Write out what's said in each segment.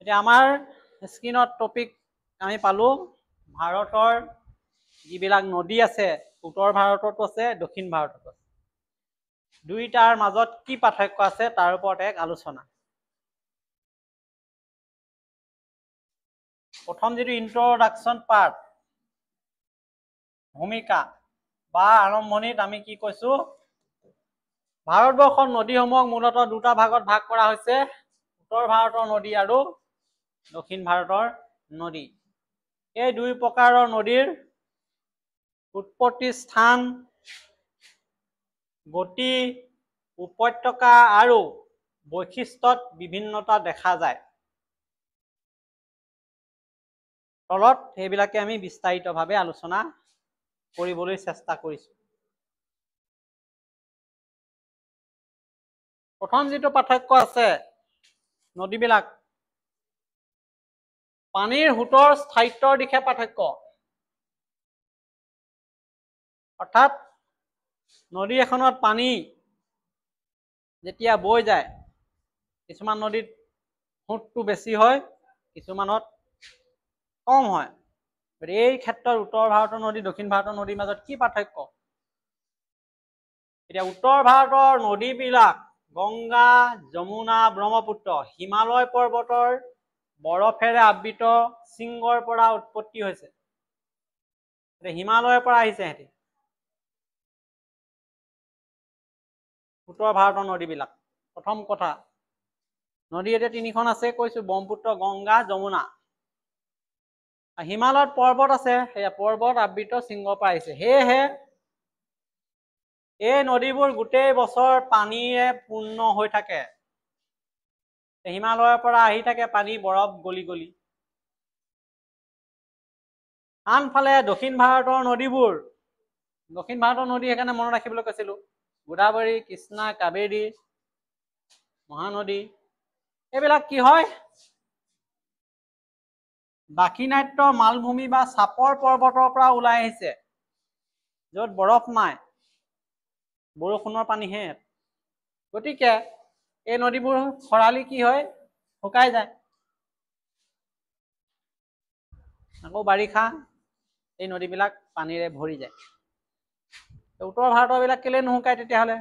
এতিয়া আমাৰ স্ক্ৰীনত টপিক আমি পালো ভাৰতৰ যিবিলাক নদী আছে উত্তৰ ভাৰততো আছে দক্ষিণ ভাৰততো আছে দুইটাৰ মাজত কি পাৰ্থক্য আছে তাৰ ওপৰত এক আলোচনা প্ৰথম যেটো ইন্ট্ৰোডাকশন পাৰ্ট ভূমিকা বা আৰম্ভণিত আমি কি কৈছো ভাৰতবৰ্ষৰ নদীসমূহক মূলতঃ দুটা ভাগত ভাগ কৰা হৈছে উত্তৰ ভাৰতৰ নদী আৰু দক্ষিণ ভাৰতৰ নদী এই দুই প্ৰকাৰৰ নদীৰ উৎপত্তি স্থান গতি উপত্যকা আৰু বৈশিষ্ট্যত বিভিন্নতা দেখা যায় তলত সেইবিলাকে আমি বিস্তাৰিতভাৱে আলোচনা কৰিবলৈ চেষ্টা কৰিছো প্ৰথম যেটো পাৰ্থক্য আছে নদীবিলাক পানীৰ হুতৰ স্থায়িত্বৰ দিশে পাৰ্থক্য অৰ্থাৎ নদী এখনত পানী যেতিয়া বৈ যায় কিছুমান নদীত হুতটো বেছি হয় কিছুমানত কম হয় এই ক্ষেত্ৰত উত্তৰ ভাৰতৰ নদী দক্ষিণ ভাৰতৰ নদীৰ মাজত কি পাৰ্থক্য এতিয়া উত্তৰ ভাৰতৰ নদীবিলাক গংগা যমুনা ব্ৰহ্মপুত্ৰ হিমালয় পৰ্বতৰ বৰফেৰে আবৃত শৃংগৰ পৰা উৎপত্তি হৈছে হিমালয়ৰ পৰা আহিছে হেতি উত্তৰ ভাৰতৰ নদীবিলাক প্ৰথম কথা নদী এতিয়া তিনিখন আছে কৈছো ব্ৰহ্মপুত্ৰ গংগা যমুনা হিমালয়ত পৰ্বত আছে সেয়া পৰ্বত আবৃত শৃংগৰ পৰা আহিছে সেয়েহে এই নদীবোৰ গোটেই বছৰ পানীৰে পূৰ্ণ হৈ থাকে হিমালয়ৰ পৰা আহি থাকে পানী বৰফ গলি গলি আনফালে দক্ষিণ ভাৰতৰ নদীবোৰ দক্ষিণ ভাৰতৰ নদী সেইকাৰণে মনত ৰাখিবলৈ কৈছিলো গোদাবৰী কৃষ্ণা কাবেৰী মহানদী এইবিলাক কি হয় দাক্ষিণাত্য মালভূমি বা চাপৰ পৰ্বতৰ পৰা ওলাই আহিছে য'ত বৰফ নাই বৰষুণৰ পানীহে গতিকে এই নদীবোৰ খৰালি কি হয় শুকাই যায় আকৌ বাৰিষা এই নদীবিলাক পানীৰে ভৰি যায় উত্তৰ ভাৰতৰ বিলাক কেলে নুশুকায় তেতিয়াহ'লে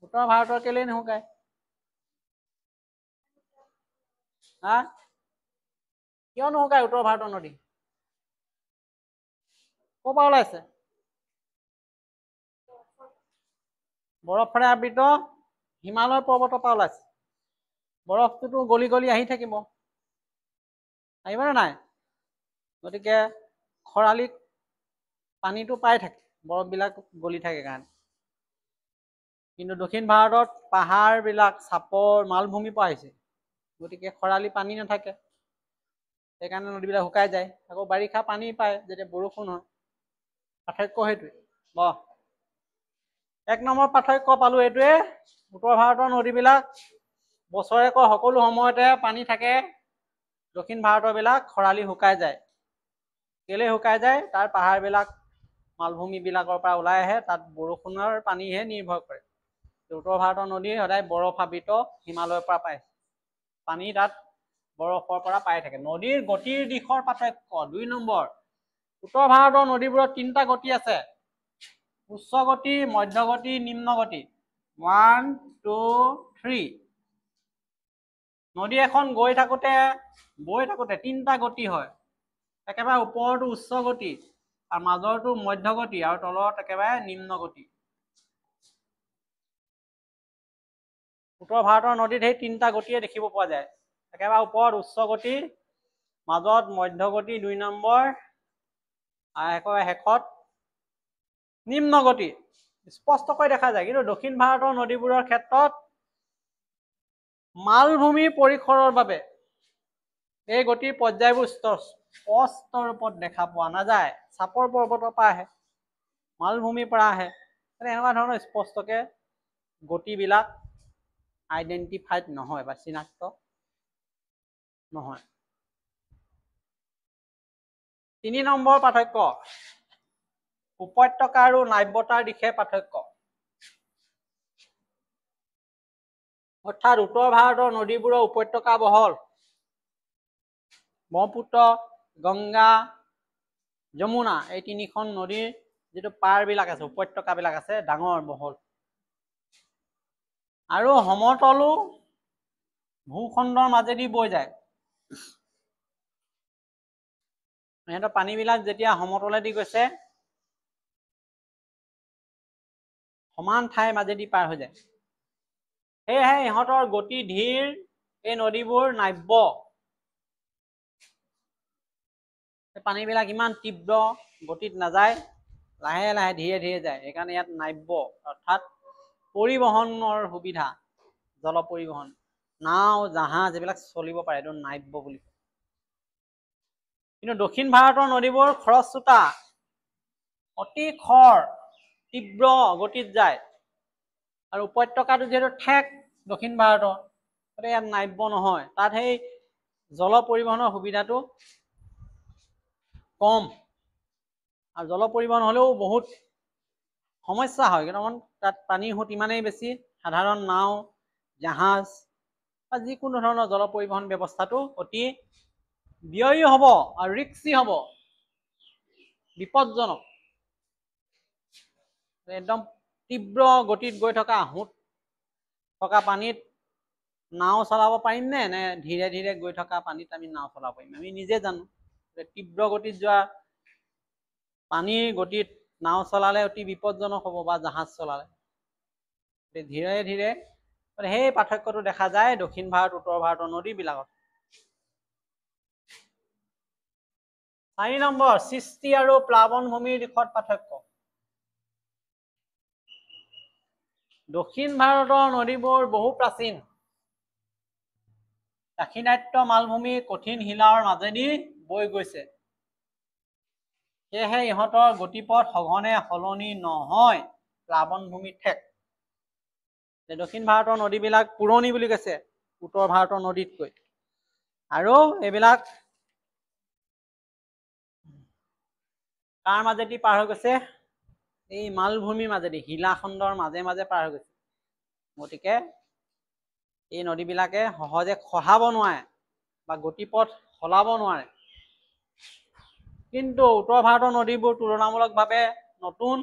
উত্তৰ ভাৰতৰ কেলে নুশুকায় হা কিয় নুশুকায় উত্তৰ ভাৰতৰ নদী ক'ৰ পৰা ওলাইছে বৰফেৰে আবৃত হিমালয় পৰ্বতৰ পৰা ওলাইছে বৰফটোতো গলি গলি আহি থাকিব আহিবনে নাই গতিকে খৰালিত পানীটো পাই থাকে বৰফবিলাক গলি থাকে কাৰণে কিন্তু দক্ষিণ ভাৰতত পাহাৰবিলাক চাপৰ মালভূমি পৰা আহিছে গতিকে খৰালি পানী নাথাকে সেইকাৰণে নদীবিলাক শুকাই যায় আকৌ বাৰিষা পানী পায় যেতিয়া বৰষুণ হয় পাৰ্থক্য সেইটোৱে এক নম্বৰ পাৰ্থক্য পালো এইটোৱে উত্তৰ ভাৰতৰ নদীবিলাক বছৰেকৰ সকলো সময়তে পানী থাকে দক্ষিণ ভাৰতৰ বিলাক খৰালি শুকাই যায় কেলে শুকাই যায় তাৰ পাহাৰবিলাক মালভূমিবিলাকৰ পৰা ওলাই আহে তাত বৰষুণৰ পানীহে নিৰ্ভৰ কৰে উত্তৰ ভাৰতৰ নদী সদায় বৰফ আবৃত হিমালয়ৰ পৰা পায় পানী তাত বৰফৰ পৰা পাই থাকে নদীৰ গতিৰ দিশৰ পাৰ্থক্য 2 নম্বৰ উত্তৰ ভাৰতৰ নদীবোৰত 3টা গতি আছে উচ্চ গতি মধ্যগতি নিম্ন গতি 1 2 3 নদী এখন গৈ থাকোতে বৈ থাকোতে 3টা গতি হয় একেবাৰে ওপৰটো উচ্চ গতি আৰু মাজৰটো মধ্যগতি আৰু তলত একেবাৰে নিম্ন গতি উত্তৰ ভাৰতৰ নদীত সেই 3টা গতিয়ে দেখিব পোৱা যায় একেবাৰে ওপৰত উচ্চ গতি মাজত মধ্যগতি 2 নম্বৰ আৰু একেবাৰে শেষত নিম্ন গতি স্পষ্টকৈ দেখা যায় কিন্তু দক্ষিণ ভাৰতৰ নদীবোৰৰ ক্ষেত্ৰত মালভূমি পৰিসৰৰ বাবে এই গতিৰ পৰ্যায়বোৰ স্পষ্ট ৰূপত দেখা পোৱা নাযায় চাপৰ পৰ্বতৰ পৰা আহে মালভূমিৰ পৰা আহে এনেকুৱা ধৰণৰ স্পষ্টকে গতিবিলাক আইডেন্টিফাইড নহয় বা চিনাক্ত নহয় 3 নম্বৰ পাৰ্থক্য উপত্যকা আৰু নাব্যতাৰ দিশে পাৰ্থক্য অৰ্থাৎ উত্তৰ ভাৰতৰ নদীবোৰৰ উপত্যকা বহল। ব্ৰহ্মপুত্ৰ, গংগা, যমুনা এই তিনিখন নদীৰ যিটো পাৰবিলাক আছে, উপত্যকাবিলাক আছে, ডাঙৰ বহল। আৰু সমতলো ভূখণ্ডৰ মাজেদি বৈ যায়। সিহঁতৰ পানীবিলাক যেতিয়া সমতলেদি গৈছে, সমান ঠাইৰ মাজেদি পাৰ হৈ যায়। সেয়েহে ইহঁতৰ গতি ধীৰ, এই নদীবোৰ নাব্য। পানীবিলাক ইমান তীব্ৰ গতিত নাযায়, লাহে লাহে ধীৰে ধীৰে যায়। সেইকাৰণে ইয়াত নাব্য, অৰ্থাৎ পৰিবহনৰ সুবিধা, জল পৰিবহন, নাও, জাহাজ এইবিলাক চলিব পাৰে, এইটো নাব্য বুলি কয়। কিন্তু দক্ষিণ ভাৰতৰ নদীবোৰ খৰস্ৰোতা, অতি খৰ, তীব্ৰ গতিত যায়। আৰু উপত্যকাটো যিহেতু ঠেক দক্ষিণ ভাৰতৰ, গতিকে ইয়াত নাব্য নহয়। তাত সেই জল পৰিবহনৰ সুবিধাটো কম। আৰু জল পৰিবহন হলেও বহুত সমস্যা হয়, কাৰণ তাত পানীৰ সোঁত ইমানেই বেছি, সাধাৰণ নাও, জাহাজ বা যিকোনো ধৰণৰ জল পৰিবহন ব্যৱস্থাটো অতি ব্যয়ী হব আৰু ৰিক্সি হব, বিপদজনক। একদম তীব্ৰ গতিত গৈ থকা, সোঁত থকা পানীত নাও চলাব পাৰিম নে ধীৰে ধীৰে গৈ থকা পানীত আমি নাও চলাব পাৰিম? আমি নিজে জানো যে তীব্ৰ গতিত যোৱা পানীৰ গতিত নাও চলালে অতি বিপদজনক হ'ব, বা জাহাজ চলালে। ধীৰে ধীৰে সেই পাৰ্থক্যটো দেখা যায় দক্ষিণ ভাৰত, উত্তৰ ভাৰতৰ নদীবিলাকত। 4 নম্বৰ, সৃষ্টি আৰু প্লাৱনভূমিৰ দিশত পাৰ্থক্য। দক্ষিণ ভাৰতৰ নদীবোৰ বহু প্ৰাচীন। দাক্ষিণাত্য মালভূমি কঠিন শিলাৰ মাজেদি বৈ গৈছে। সেয়েহে ইহঁতৰ গতিপথ সঘনে সলনি নহয়, প্লাৱনভূমি ঠেক। দক্ষিণ ভাৰতৰ নদীবিলাক পুৰণি বুলি কৈছে উত্তৰ ভাৰতৰ নদীতকৈ। আৰু এইবিলাক কাৰ মাজেদি পাৰ হৈ গৈছে? এই মালভূমিৰ মাজেদি, শিলাখণ্ডৰ মাজে মাজে পাৰ হৈ গৈছে। গতিকে এই নদীবিলাকে সহজে খহাব নোৱাৰে বা গতিপথ সলাব নোৱাৰে। কিন্তু উত্তৰ ভাৰতৰ নদীবোৰ তুলনামূলকভাৱে নতুন।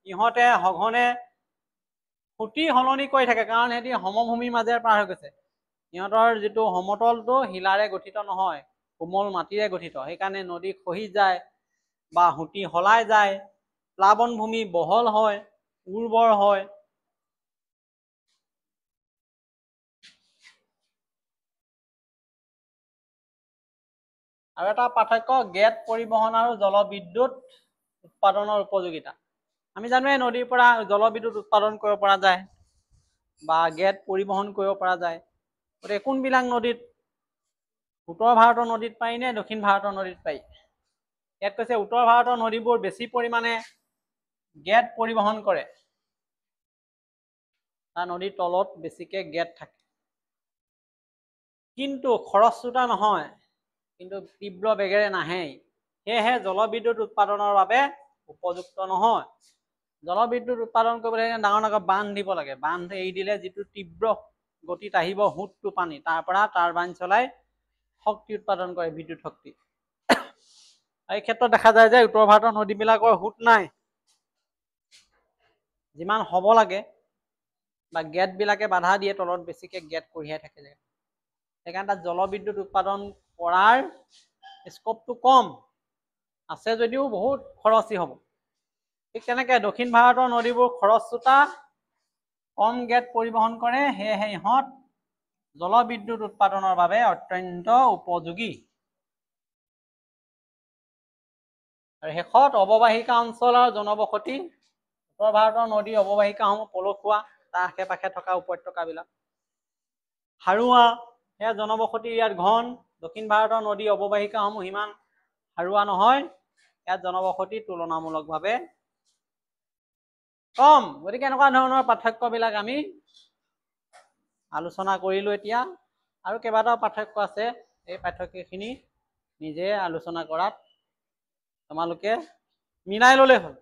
ইহঁতে সঘনে সুতি সলনি কৰি থাকে, কাৰণ সিহঁতি সমভূমিৰ মাজেৰে পাৰ হৈ গৈছে। সিহঁতৰ যিটো সমতলটো শিলাৰে গঠিত নহয়, কোমল মাটিৰে গঠিত। সেইকাৰণে নদী খহি যায় বা সুতি সলাই যায়, প্লাৱনভূমি বহল হয়, উৰ্বৰ হয়। আৰু এটা পাৰ্থক্য, গেট পৰিবহন আৰু জলবিদ্যুৎ উৎপাদনৰ উপযোগিতা। আমি জানো এই নদীৰ পৰা জলবিদ্যুৎ উৎপাদন কৰিব পৰা যায় বা গেট পৰিবহন কৰিব পৰা যায়। গতিকে কোনবিলাক নদীত, উত্তৰ ভাৰতৰ নদীত পাৰি নে দক্ষিণ ভাৰতৰ নদীত পাৰি? ইয়াত কৈছে উত্তৰ ভাৰতৰ নদীবোৰ বেছি পৰিমাণে গেট পৰিবহন কৰে। তাৰ নদীৰ তলত বেছিকে গেট থাকে। কিন্তু খৰস্ৰোতা নহয়, কিন্তু তীব্ৰ বেগেৰে নাহে। সেয়েহে জলবিদ্যুৎ উৎপাদনৰ বাবে উপযুক্ত নহয়। জলবিদ্যুৎ উৎপাদন কৰিবলৈ ডাঙৰ ডাঙৰ বান্ধ দিব লাগে। বান্ধ এৰি দিলে যিটো তীব্ৰ গতিত আহিব সোঁতটো পানী, তাৰ পৰা টাৰবাইন চলাই শক্তি উৎপাদন কৰে, বিদ্যুৎ শক্তি। এই ক্ষেত্ৰত দেখা যায় যে উত্তৰ ভাৰতৰ নদীবিলাকৰ সোঁত নাই। যিমান হ'ব লাগে, বা গেটবিলাকে বাধা দিয়ে, তলত বেছিকে গেট কঢ়িয়াই থাকে। সেইকাৰণে তাত জলবিদ্যুৎ উৎপাদন কৰাৰ স্কোপটো কম আছে, যদিও বহুত খৰচী হ'ব। ঠিক তেনেকে দক্ষিণ ভাৰতৰ নদীবোৰ খৰস্ৰোতা, কম গেট পৰিবহন কৰে। সেয়েহে ইহঁত জলবিদ্যুৎ উৎপাদনৰ বাবে অত্যন্ত উপযোগী। আৰু শেষত অৱবাহিকা অঞ্চল আৰু জনবসতি। উত্তৰ ভাৰতৰ নদীৰ অৱবাহিকাসমূহ পলসুৱা, তাৰ আশে পাশে থকা উপত্যকাবিলাক সাৰুৱা, সেয়া জনবসতি ইয়াত ঘন। দক্ষিণ ভাৰতৰ নদী অৱবাহিকাসমূহ ইমান সাৰুৱা নহয়, ইয়াত জনবসতি তুলনামূলকভাৱে কম। গতিকে এনেকুৱা ধৰণৰ পাৰ্থক্যবিলাক আমি আলোচনা কৰিলো। এতিয়া আৰু কেইবাটাও পাৰ্থক্য আছে, এই পাৰ্থক্যখিনি নিজে আলোচনা কৰাত তোমালোকে মিলাই ললে হ'ল।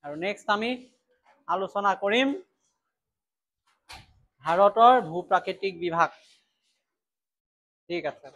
আৰু নেক্সট আমি আলোচনা কৰিম ভাৰতৰ ভূ প্ৰাকৃতিক বিভাগ। ঠিক আছে।